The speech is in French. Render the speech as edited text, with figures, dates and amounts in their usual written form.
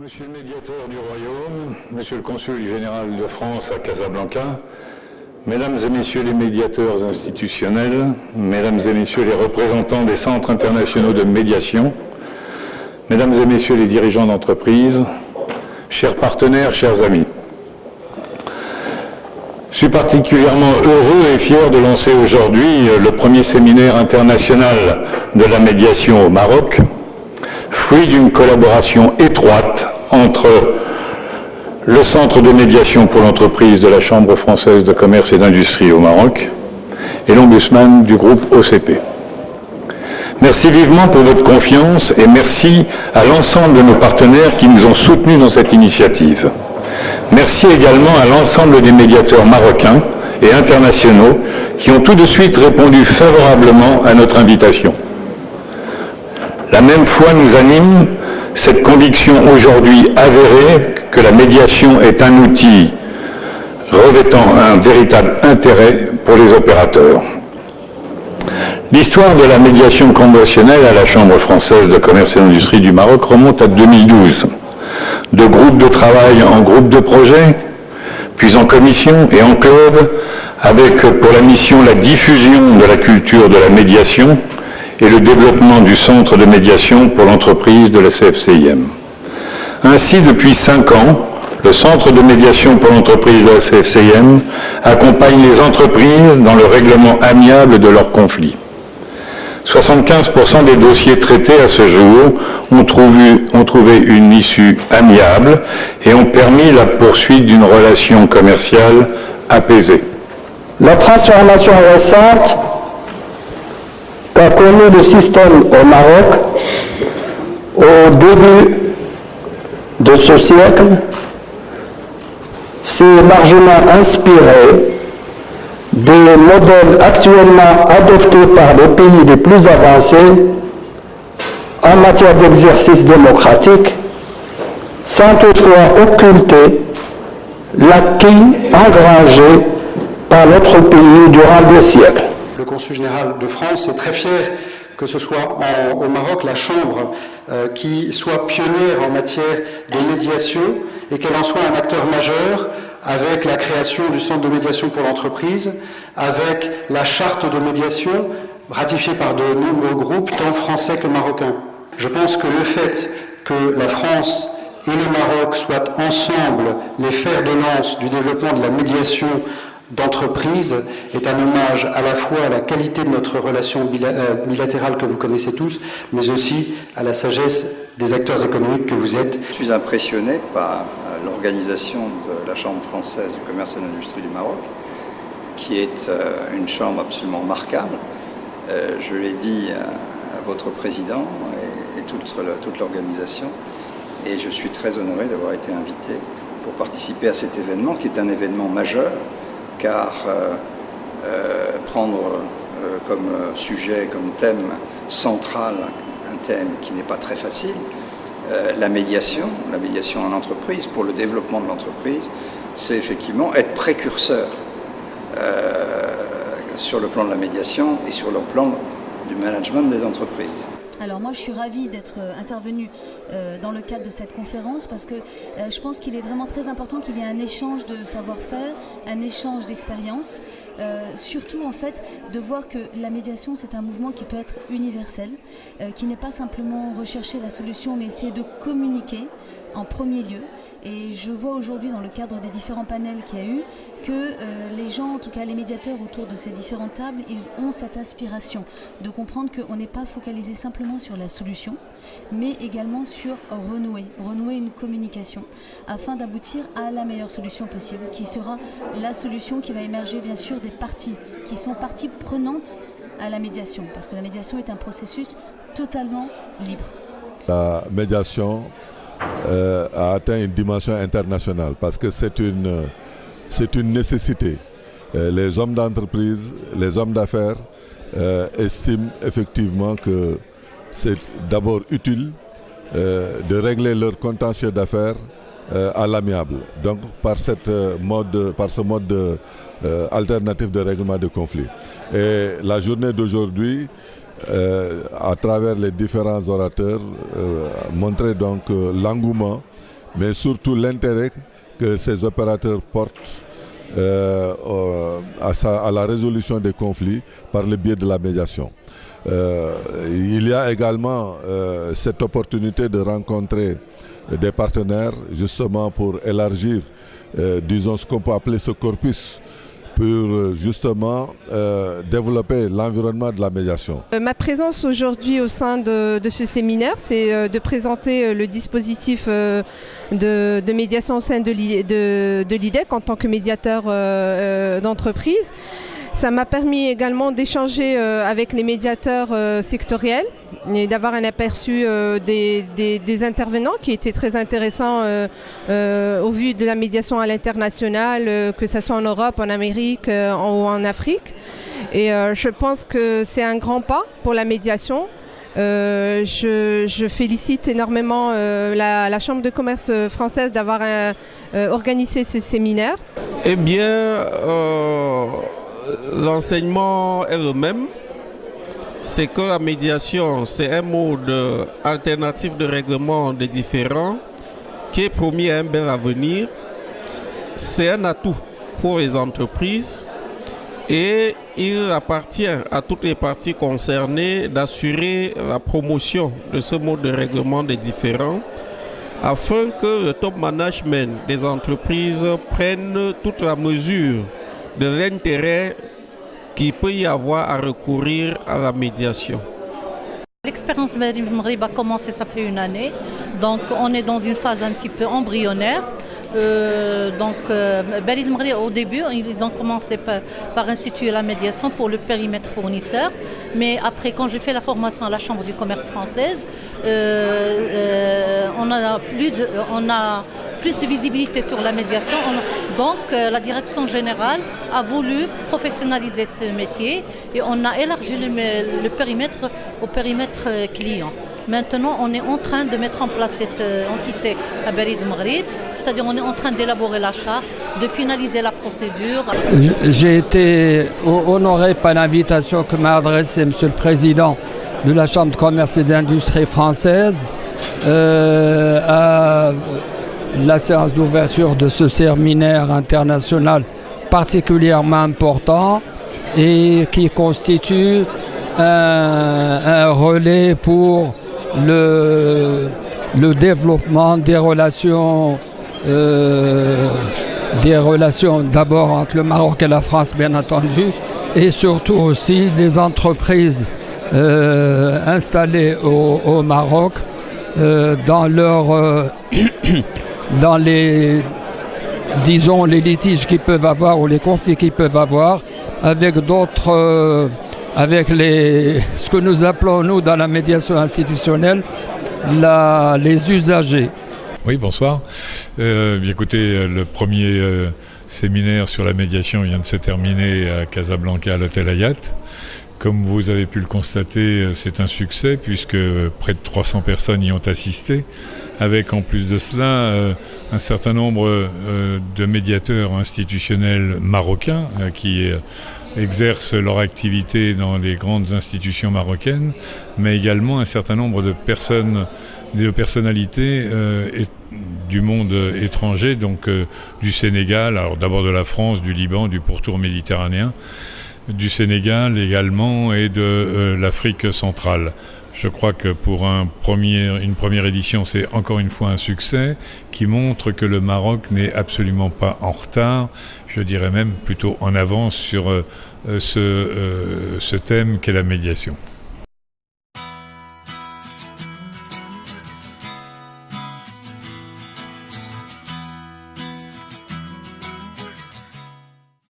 Monsieur le médiateur du Royaume, Monsieur le consul général de France à Casablanca, Mesdames et Messieurs les médiateurs institutionnels, Mesdames et Messieurs les représentants des centres internationaux de médiation, Mesdames et Messieurs les dirigeants d'entreprise, chers partenaires, chers amis. Je suis particulièrement heureux et fier de lancer aujourd'hui le premier séminaire international de la médiation au Maroc, fruit d'une collaboration étroite entre le Centre de médiation pour l'entreprise de la Chambre française de commerce et d'industrie au Maroc et l'ombudsman du groupe OCP. Merci vivement pour votre confiance et merci à l'ensemble de nos partenaires qui nous ont soutenus dans cette initiative. Merci également à l'ensemble des médiateurs marocains et internationaux qui ont tout de suite répondu favorablement à notre invitation. La même foi nous anime, cette conviction aujourd'hui avérée que la médiation est un outil revêtant un véritable intérêt pour les opérateurs. L'histoire de la médiation conventionnelle à la Chambre française de commerce et d'industrie du Maroc remonte à 2012. De groupe de travail en groupe de projet, puis en commission et en club, avec pour la mission la diffusion de la culture de la médiation et le développement du centre de médiation pour l'entreprise de la CFCIM. Ainsi, depuis 5 ans, le centre de médiation pour l'entreprise de la CFCIM accompagne les entreprises dans le règlement amiable de leurs conflits. 75% des dossiers traités à ce jour ont trouvé une issue amiable et ont permis la poursuite d'une relation commerciale apaisée. La transformation récente qu'a connu le système au Maroc au début de ce siècle s'est largement inspirée des modèles actuellement adoptés par les pays les plus avancés en matière d'exercice démocratique, sans toutefois occulter l'acquis engrangé par notre pays durant des siècles. Le consul général de France est très fier que ce soit au Maroc la Chambre qui soit pionnière en matière de médiation et qu'elle en soit un acteur majeur avec la création du centre de médiation pour l'entreprise, avec la charte de médiation ratifiée par de nombreux groupes, tant français que marocains. Je pense que le fait que la France et le Maroc soient ensemble les fers de lance du développement de la médiation d'entreprise est un hommage à la fois à la qualité de notre relation bilatérale que vous connaissez tous, mais aussi à la sagesse des acteurs économiques que vous êtes. Je suis impressionné par l'organisation de la Chambre française du commerce et de l'industrie du Maroc, qui est une chambre absolument remarquable. Je l'ai dit à votre président et toute l'organisation, et je suis très honoré d'avoir été invité pour participer à cet événement, qui est un événement majeur, car prendre comme sujet, comme thème central, un thème qui n'est pas très facile, la médiation en entreprise, pour le développement de l'entreprise, c'est effectivement être précurseur sur le plan de la médiation et sur le plan du management des entreprises. Alors moi je suis ravie d'être intervenue dans le cadre de cette conférence parce que je pense qu'il est vraiment très important qu'il y ait un échange de savoir-faire, un échange d'expérience, surtout en fait de voir que la médiation c'est un mouvement qui peut être universel, qui n'est pas simplement rechercher la solution mais essayer de communiquer en premier lieu. Et je vois aujourd'hui dans le cadre des différents panels qu'il y a eu que les gens, en tout cas les médiateurs autour de ces différentes tables, ils ont cette aspiration de comprendre qu'on n'est pas focalisé simplement sur la solution, mais également sur renouer une communication afin d'aboutir à la meilleure solution possible, qui sera la solution qui va émerger bien sûr des parties, qui sont parties prenantes à la médiation, parce que la médiation est un processus totalement libre. La médiation a atteint une dimension internationale parce que c'est une nécessité. Les hommes d'entreprise, les hommes d'affaires estiment effectivement que c'est d'abord utile de régler leur contentieux d'affaires à l'amiable. Donc par ce mode alternatif de règlement de conflits. Et la journée d'aujourd'hui à travers les différents orateurs, montrer donc l'engouement mais surtout l'intérêt que ces opérateurs portent à la résolution des conflits par le biais de la médiation. Il y a également cette opportunité de rencontrer des partenaires justement pour élargir, disons, ce qu'on peut appeler ce corpus pour justement développer l'environnement de la médiation. Ma présence aujourd'hui au sein de ce séminaire, c'est de présenter le dispositif de médiation au sein de l'IDEC en tant que médiateur d'entreprise. Ça m'a permis également d'échanger avec les médiateurs sectoriels et d'avoir un aperçu des intervenants qui étaient très intéressants au vu de la médiation à l'international, que ce soit en Europe, en Amérique ou en Afrique. Et je pense que c'est un grand pas pour la médiation. Je félicite énormément la Chambre de commerce française d'avoir organisé ce séminaire. Eh bien, l'enseignement est le même, c'est que la médiation, c'est un mode alternatif de règlement des différends qui est promis à un bel avenir. C'est un atout pour les entreprises et il appartient à toutes les parties concernées d'assurer la promotion de ce mode de règlement des différends afin que le top management des entreprises prenne toute la mesure de l'intérêt qu'il peut y avoir à recourir à la médiation. L'expérience de Belid Maghrib a commencé, ça fait une année, donc on est dans une phase un petit peu embryonnaire. Belid Maghrib, au début, ils ont commencé par instituer la médiation pour le périmètre fournisseur, mais après, quand j'ai fait la formation à la Chambre du commerce française, on a plus de visibilité sur la médiation. Donc la direction générale a voulu professionnaliser ce métier et on a élargi le périmètre au périmètre client. Maintenant, on est en train de mettre en place cette entité à Belid Maghrib, c'est-à-dire on est en train d'élaborer la charte, de finaliser la procédure. J'ai été honoré par l'invitation que m'a adressée M. le Président de la Chambre de commerce et d'industrie française à la séance d'ouverture de ce séminaire international particulièrement important et qui constitue un relais pour le développement des relations d'abord entre le Maroc et la France, bien entendu, et surtout aussi des entreprises installées au Maroc dans les litiges qu'ils peuvent avoir ou les conflits qu'ils peuvent avoir avec d'autres, ce que nous appelons nous dans la médiation institutionnelle, les usagers. Oui, bonsoir. Écoutez, le premier séminaire sur la médiation vient de se terminer à Casablanca, à l'hôtel Hayat. Comme vous avez pu le constater, c'est un succès puisque près de 300 personnes y ont assisté, avec en plus de cela un certain nombre de médiateurs institutionnels marocains qui exercent leur activité dans les grandes institutions marocaines, mais également un certain nombre de personnalités du monde étranger, donc du Sénégal, alors d'abord de la France, du Liban, du pourtour méditerranéen, du Sénégal également et de l'Afrique centrale. Je crois que pour une première édition, c'est encore une fois un succès qui montre que le Maroc n'est absolument pas en retard, je dirais même plutôt en avance sur ce thème qu'est la médiation.